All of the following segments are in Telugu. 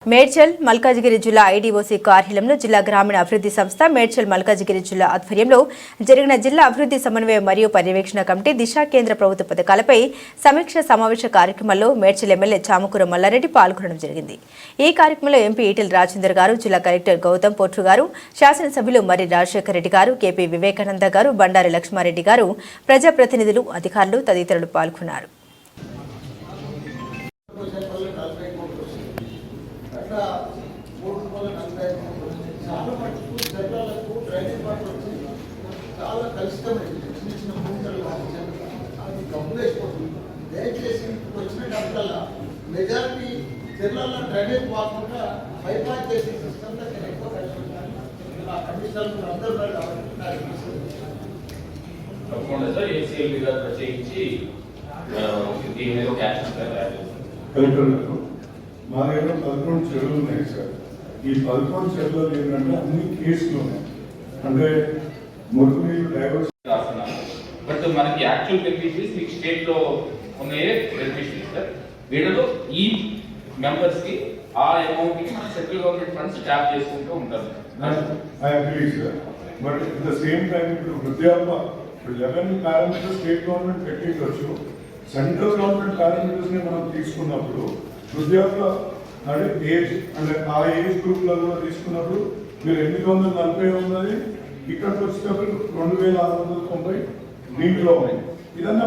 మేడ్చల్ మల్కాజిగిరి జిల్లా ఐడీఓసీ కార్యాలయంలో జిల్లా గ్రామీణ అభివృద్ధి సంస్థ మేడ్చల్ మల్కాజిగిరి జిల్లా ఆధ్వర్యంలో జరిగిన జిల్లా అభివృద్ధి సమన్వయ మరియు పర్యవేక్షణ కమిటీ దిశ కేంద్ర ప్రభుత్వ పథకాలపై సమీక్ష సమావేశ కార్యక్రమంలో మేడ్చల్ ఎమ్మెల్యే చామకూర మల్లారెడ్డి పాల్గొనడం జరిగింది. ఈ కార్యక్రమంలో ఎంపీ ఈటెల రాజేందర్ గారు, జిల్లా కలెక్టర్ గౌతమ్ పోట్రు గారు, శాసనసభ్యులు మర్రి రాజశేఖర రెడ్డి గారు, కేపీ వివేకానంద గారు, బండారి లక్ష్మారెడ్డి గారు, ప్రజాప్రతినిధులు, అధికారులు తదితరులు పాల్గొన్నారు. చాలా మటుకు జల్లాలకు డ్రైనేజ్ వాటర్ వచ్చి చాలా కలుషితమైంది. చిన్న చిన్న భూమికలు అది డబ్బులు వేసిపోతుంది. దయచేసి వచ్చిన డబ్బులల్లో మెజారిటీ జిల్లాలో డ్రైనేజ్ వాకుండా బైపాస్ చేసే సిస్టమ్ దగ్గర ఎక్కువ కలుషించాలి. ఆ కండిషన్లు అందరూ తప్పకుండా సార్ ఏసీఎల్ గారు ప్రత్యేకించి దీని మీద ఒక యాక్షన్ తయారు కలెక్టర్ మా దగ్గర 11 చెరువులు ఉన్నాయి సార్. ఈ 11 చెరువులు ఏంటంటే అన్ని కేసులు ఉన్నాయి. అంటే మురుగునీరు డైవర్స్ రాస్తున్నాను. బట్ మనకి యాక్చువల్ బెనిఫిషరీస్ మీకు స్టేట్ లో ఉన్నాయే బెనిఫిషరీస్ సార్. వీళ్ళలో ఈ మెంబర్స్ కి ఆ అమౌంట్ కి మన సెంట్రల్ గవర్నమెంట్ ఫండ్స్ ట్యాప్ చేసుకుంటూ ఉంటారు. I agree sir. But at the same time ఇప్పుడు వృద్ధాప్య 11 పారామీటర్స్ స్టేట్ గవర్నమెంట్ పెట్టించవచ్చు. సెంట్రల్ గవర్నమెంట్ పారామీటర్స్ ని మనం తీసుకున్నప్పుడు వృద్ధాప్య అంటే ఏజ్ అంటే ఆ ఏజ్ గ్రూప్ లో కూడా తీసుకున్నప్పుడు మీరు 840 ఉన్నది, ఇక్కడికి వచ్చేటప్పుడు 2690 దీంట్లో ఉంది. ఇదన్నా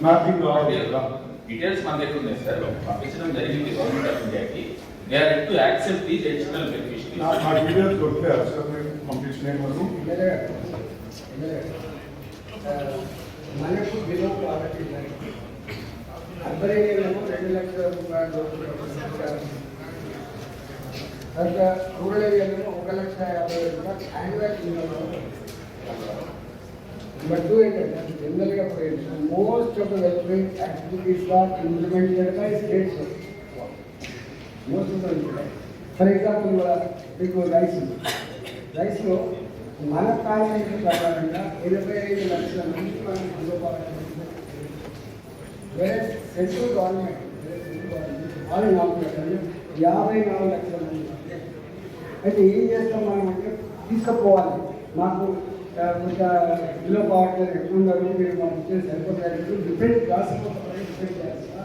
మ్యాపింగ్ కావాలి కదా. డీటెయిల్స్ మన దగ్గర ఉన్నాయి సార్. పంపించడం జరిగింది గవర్నమెంట్ ఆఫ్ ఇండియాకి. They are to accept these additional beneficiaries. ఆ డీటెయిల్స్ దొరికారు సార్ మీరు పంపించిన మనకు మనకు బిలో క్వాలిటీ అర్బన్ ఏరియాలో 2 లక్షల రూపాయలు తర్వాత రూరల్ ఏరియాలో 1,50,000 రూపాయలు యాన్యువల్ ఇన్కమ్. నెంబర్ 2 ఏంటంటే జనరల్గా most of the welfare activities are implemented by states. Most of the for example మీకు రైస్లో మన కార్యాలయం ప్రకారంగా 25 లక్షల మంది మనం అందుబాటులో వేరే సెంట్రల్ గవర్నమెంట్ 54 లక్షలు 54 లక్షల మంది. అయితే ఏం చేస్తాం మనం అంటే తీసుకుపోవాలి. మాకు కొంచెం ఇల్లు పోవట్లేదు ఎక్కువ మీరు మనం ఇచ్చేది సరిపోతుంది. డిఫరెంట్ క్లాసెస్ డిఫరెంట్ చేస్తా.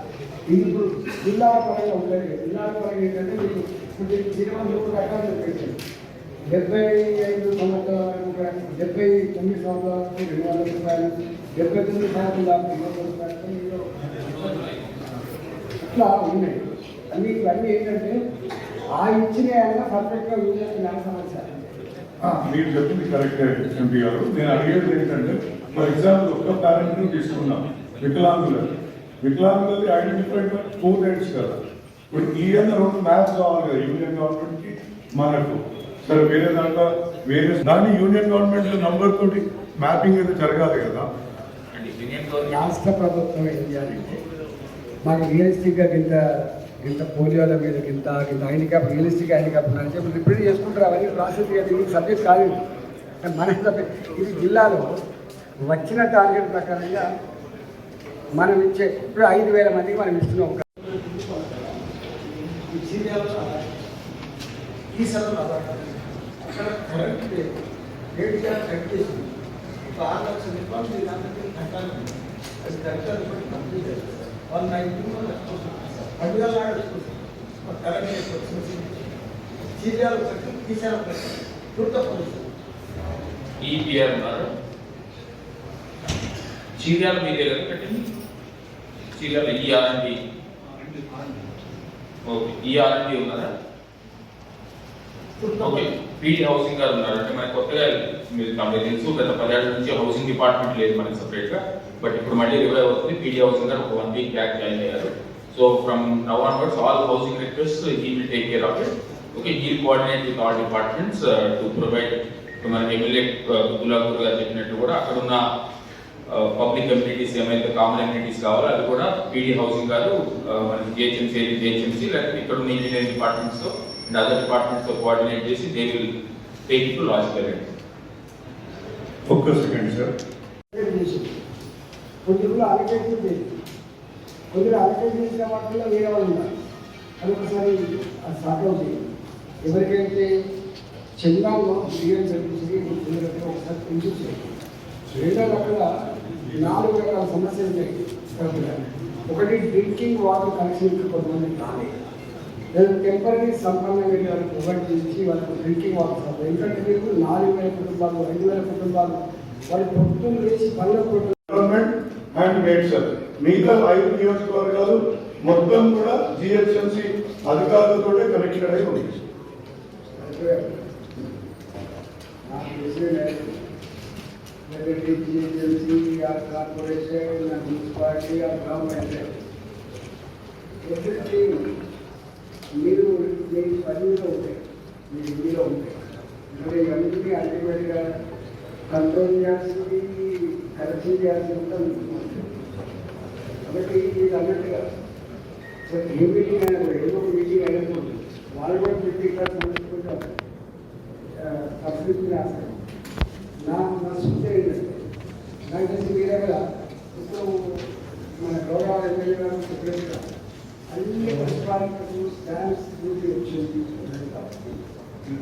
ఇది ఇప్పుడు జిల్లాల పరంగా ఉండదు. జిల్లాల పరంగా ఏంటంటే మీకు ఇప్పుడు 23 రకాలు పెట్టారు. 75 సంవత్సరాలకు 79 సంవత్సరాలకు 200 రూపాయలు, 79 సంవత్సరాలకు 200 రూపాయలు ఇట్లా ఉన్నాయి. ఇవన్నీ ఏంటంటే ఆ ఇచ్చిన పర్ఫెక్ట్గా యూజ్ చేసిన సమస్య. మీరు చెప్పింది కరెక్టే ఎంపీ గారు. నేను అడిగేది ఏంటంటే ఫర్ ఎగ్జాంపుల్ ఒక్క పారామీటర్ తీసుకున్నాం వికలాంగులది ఐడెంటిఫైడ్ 4 రేట్స్ కదా. ఇప్పుడు ఈ 2 మ్యాప్స్ కావాలి కదా యూనియన్ గవర్నమెంట్ కి మనకు. సరే వేరే దాంట్లో వేరే దాన్ని యూనియన్ గవర్నమెంట్ నంబర్ తోటి మ్యాపింగ్ అయితే జరగాలి కదా. రాష్ట్ర ప్రభుత్వం ఏం చేయాలంటే మాకు రియలిస్టిక్గా ఇంత పోలియోల మీద ఇంత హ్యాండిక్యాప్ రియలిస్టిక్ హ్యాండిక్యాప్ ఉన్నారని చెప్పి రిపీట్ చేసుకుంటారు. అవన్నీ ప్రాసెస్ ఇది సబ్జెక్ట్ కాదు. మన ఇది జిల్లాలో వచ్చిన టార్గెట్ ప్రకారంగా మనం ఇచ్చే ఇప్పుడు 5,000 మందికి మనం ఇస్తున్నాం. ఈ సెలవు అక్కడ కరెంట్ రేట్ కట్ చేసింది. 6 లక్షల రూపాయలు మీరు దాంట్లో కట్టాలి. అది కరెక్ట్ కంప్లీట్ అవుతుంది. 190 పండుగలు కరెంట్ చీరాలు కట్టి తీసారు ఈపీఆర్ ఉన్నారు. చీరాలు మీ దగ్గర కట్టింది. చీరాలు ఈఆర్ఎండి ఓకే ఈఆర్ఎండి ఉన్నారా? ఓకే పీడీ హౌసింగ్ గారు ఉన్నారు. అంటే మనకి కొత్తగా మీరు తెలుసు గత 10 ఏళ్ల నుంచి హౌసింగ్ డిపార్ట్మెంట్ లేదు మనకి సపరేట్గా. బట్ ఇప్పుడు మళ్ళీ రివైవ్ అవుతుంది. పీడీ హౌసింగ్ గారు ఒక 1 వీక్ బ్యాక్ జాయిన్ అయ్యారు. So from now onwards, all housing requests he will take care of it. Okay, he will coordinate with all departments to provide to మన ఎమ్మెల్యే గులాబూర్ గారు చెప్పినట్టు కూడా అక్కడ ఉన్న పబ్లిక్ కమ్యూనిటీస్ ఏమైతే కామన్ కమ్యూనిటీస్ కావాలో అది కూడా పీడీ హౌసింగ్ గారు మనకి జిహెచ్ఎంసీ లేకపోతే ఇక్కడ ఉన్న ఇంజనీరింగ్ డిపార్ట్మెంట్స్ తో అండ్ అదర్ డిపార్ట్మెంట్స్ తో కోఆర్డినేట్ చేసి they will take to logical rate. ఒక్క సెకండ్ సార్. కొద్దిగా అలకేట్ చేసిన వాటిలో వేరే వాళ్ళు ఉన్నారు. అది ఒకసారి సార్ట్ చేయండి. ఎవరికైతే చెందాలో బియ్యం జరిపించి ఒకసారి పెంచుతుంది. రెండో అక్కడ 4 రకాల సమస్యలు ఉన్నాయి. ఒకటి డ్రింకింగ్ వాటర్ కనెక్షన్ కొంతమంది కానీ లేదా టెంపరీ సంపన్నమైన వాళ్ళకి ప్రొవైడ్ చేసి వాళ్ళకి డ్రింకింగ్ వాటర్. ఎందుకంటే మీకు 4,000 కుటుంబాలు 5,000 కుటుంబాలు వాళ్ళు పొద్దున్న వేసి పనులకు అండ్ మేడ్చల్ మిగతా 5 నియోజకవర్గాలు మొత్తం కూడా జిహెచ్ఎంసీ అధికారులతో కనెక్షన్ అయి ఉంది. జిహెచ్ఎంసీ కార్పొరేషన్ మున్సిపాలిటీ గ్రామ పంచాయతీ మీరు మీ పనిలో ఉంటాయి, మీ ఇంటిలో ఉంటాయి. అంటే ఇవన్నీ అల్టిమేట్గా కంట్రోల్ చేయాల్సింది, కరెక్షన్ చేయాల్సింది ఉంటుంది. కాబట్టి మీరు అన్నట్టుగా ఏ మీటింగ్ అయినా కూడా ఏదో ఒక మీటింగ్ అయినప్పుడు వాళ్ళు కూడా 50% అనుకుంటారు పరిస్థితి రాస్తారు. నా సూచన ఏంటంటే నాకు తెలిసి మీరే కదా ఇప్పుడు మన గౌరవ ఎమ్మెల్యే గారు చెప్పినట్టుగా అన్ని పరిష్కారాలకు స్టాంప్స్ డ్యూటీ వచ్చింది.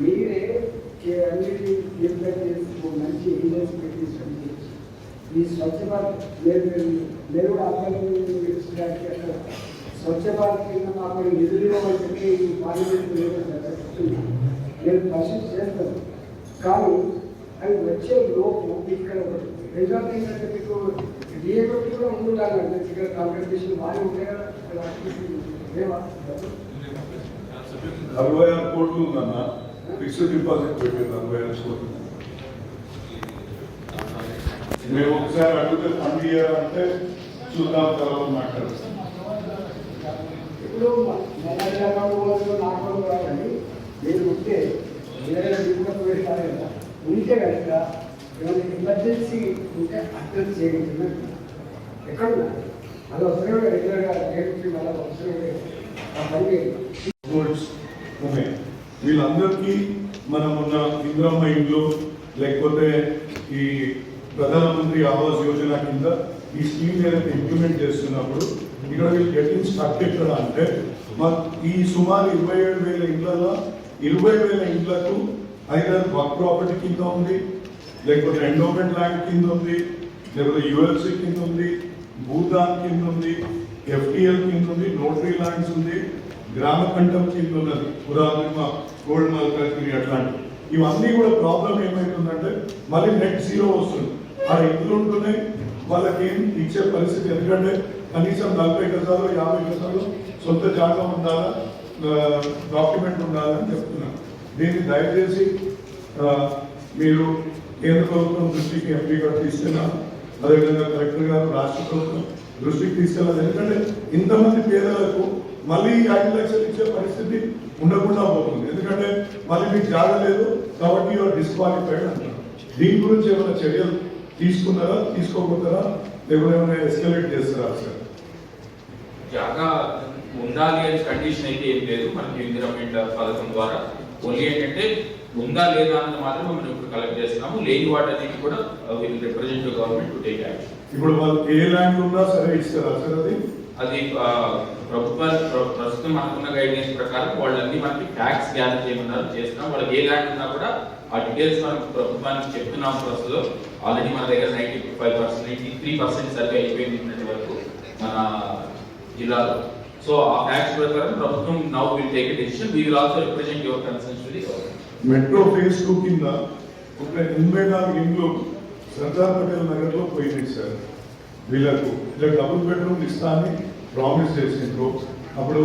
మీరే అన్నిటి ఫీడ్బ్యాక్ చేసి మంచి ఏజెన్సీ పెట్టి ఈ స్వచ్ఛ భారత్ నేను కూడా అభ్యర్థి అక్కడ స్వచ్ఛ భారత్ కింద మాకు నిధులు ఇవ్వమని చెప్పి పార్లమెంట్ నేను పరిశీలి చేస్తాను. కానీ అది వచ్చే లోపు ఇక్కడ రిజల్ట్ ఏంటంటే మీకు డిఏబట్టి కూడా ఉండాలి. ఇక్కడ కాంట్రిబ్యూషన్ బాగా ఉంటాయి కదా. 46 కోట్లు ఉందన్న ఫిక్స్డ్ డిపాజిట్ పెట్టింది. 46 కోట్లు మేము ఒకసారి అడిగితే ఫండ్ ఇయ్యాలంటే చూద్దాం తర్వాత మాట్లాడుతాం. ఇప్పుడు నాకు రావాలి మీరు ఉంటే ఉంటే కనుక ఏమైనా ఎమర్జెన్సీ ఉంటే అర్థం చేయగలిగిన ఎక్కడ అది అవసరం రెగ్యులర్గా రేపు మళ్ళీ అవసరం ఉన్నాయి. వీళ్ళందరికీ మనం ఉన్న ఇంద్రమ్మ ఇండ్లు లేకపోతే ఈ ప్రధానమంత్రి ఆవాస్ యోజన కింద ఈ స్కీమ్ ఏదైతే ఇంప్లిమెంట్ చేస్తున్నప్పుడు ఇక్కడ వీళ్ళు గెటింగ్ స్టక్ ఎక్కడ అంటే ఈ సుమారు 27,000 ఇళ్లలో 20,000 ఇళ్లకు ఐదర్ వర్క్ ప్రాపర్టీ కింద ఉంది, లేకపోతే ఎండోమెంట్ ల్యాండ్ కింద ఉంది, లేకపోతే యుఎల్సి కింద ఉంది, భూదాన్ కింద ఉంది, ఎఫ్టిఎల్ కింద ఉంది, నోటరీ ల్యాండ్స్ ఉంది, గ్రామ కంఠం కింద ఉన్నది, పురాతన గోల్డ్ మల్కాజ్గిరి అట్లాంటివి. ఇవన్నీ కూడా ప్రాబ్లం ఏమైతుందంటే మళ్ళీ నెట్ జీరో వస్తుంది. ఆ ఇల్లు ఉంటున్నాయి వాళ్ళకి ఏం ఇచ్చే పరిస్థితి. ఎందుకంటే కనీసం 40 గజాలు 50 గజాలు సొంత జాగా ఉండాలా, డాక్యుమెంట్ ఉండాలని చెప్తున్నాను. దీన్ని దయచేసి మీరు కేంద్ర ప్రభుత్వం దృష్టికి ఎంపీ గారు తీసుకెళ్ళాలి, అదేవిధంగా కలెక్టర్ గారు రాష్ట్ర ప్రభుత్వం దృష్టికి తీసుకెళ్ళాలి. ఎందుకంటే ఇంతమంది పేదలకు మళ్ళీ 5 లక్షలు ఇచ్చే పరిస్థితి ఉండకుండా పోతుంది. ఎందుకంటే మళ్ళీ మీకు జాగా లేదు కాబట్టి యూఆర్ డిస్క్వాలిఫైడ్ అంటారు. దీని గురించి ఏమైనా చర్యలు తీసుకున్నారా, తీసుకోకపోతారా, లేకపోతే ఏమైనా ఎస్కలేట్ చేస్తారా సార్? జాగా ఉండాలి అని కండిషన్ అయితే ఏం లేదు మనకి ఇందిరామెంట్ పథకం ద్వారా. ఓన్లీ ఏంటంటే ఉందా లేదా అన్నది మాత్రమే మనం ఇప్పుడు కలెక్ట్ చేస్తున్నాము. లేని వాటన్నిటి కూడా will represent government to take action. ఇప్పుడు వాళ్ళు ఏ ల్యాండ్ ఉన్నా సరే ఇస్తారా సార్? అది ప్రభుత్వాలు ప్రస్తుతం మనకున్న గైడ్లైన్స్ ప్రకారం వాళ్ళన్నీ మనకి ట్యాక్స్ గ్యాదర్ చేయమన్నారు, చేస్తున్నాం. వాళ్ళకి ఏ ల్యాండ్ ఉన్నా కూడా ఆ డీటెయిల్స్ మనం ప్రభుత్వానికి చెప్తున్నాం. ప్రస్తుతం ఆల్రెడీ మన దగ్గర 95%, 93% సర్వే అయిపోయింది ఇప్పటి వరకు మన జిల్లాలో. సో ఆ ఫ్యాక్ట్స్ ప్రకారం ప్రభుత్వం now will take a decision. We will also represent your concerns to the government. Metro phase 2 కింద ఒక 84 ఇండ్లు సర్దార్ పటేల్ నగర్ లో పోయింది సార్. వీళ్ళకు ఇలా డబుల్ బెడ్రూమ్ ఇస్తా అని ప్రామిస్ చేసిండ్రు. అప్పుడు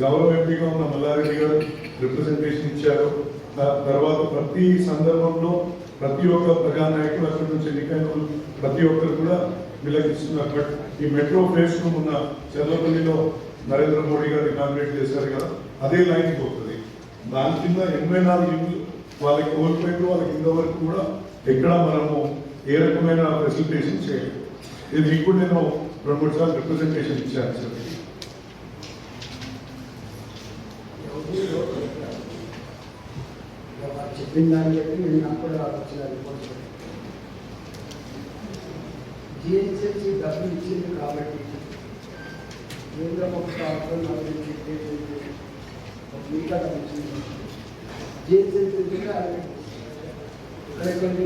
గౌరవ ఎంపీగా ఉన్న మల్లారెడ్డి గారు రిప్రజెంటేషన్ ఇచ్చారు. తర్వాత ప్రతి సందర్భంలో ప్రతి ఒక్క ప్రజానాయకులు అక్కడి నుంచి ఎన్నికైన ప్రతి ఒక్కరు కూడా వీళ్ళకి ఇస్తున్నారు. బట్ ఈ మెట్రో ఫేజ్ 2 ఉన్న చంద్రపల్లిలో నరేంద్ర మోడీ గారు ఇనాగ్రేట్ చేశారు కదా, అదే లైన్ పోతుంది. దాని కింద 84 ఇండ్లు వాళ్ళకి కోల్పోయింది. వాళ్ళకి ఇంతవరకు కూడా ఎక్కడ మనము ఏ రకమైన ఫెసిలిటేషన్ చేయలేదు. ఇది మీకు నేను 2-3 సార్లు రిప్రజెంటేషన్ ఇచ్చాను సార్. చెప్పిన దాన్ని బట్టి నేను నాకు కూడా వచ్చిన రిపోర్ట్ జిహెచ్ఎంసీ డబ్బులు ఇచ్చింది కాబట్టి కేంద్ర ప్రభుత్వం ఇంకా జిహెచ్ఎంసీ ఇక్కడ కొన్ని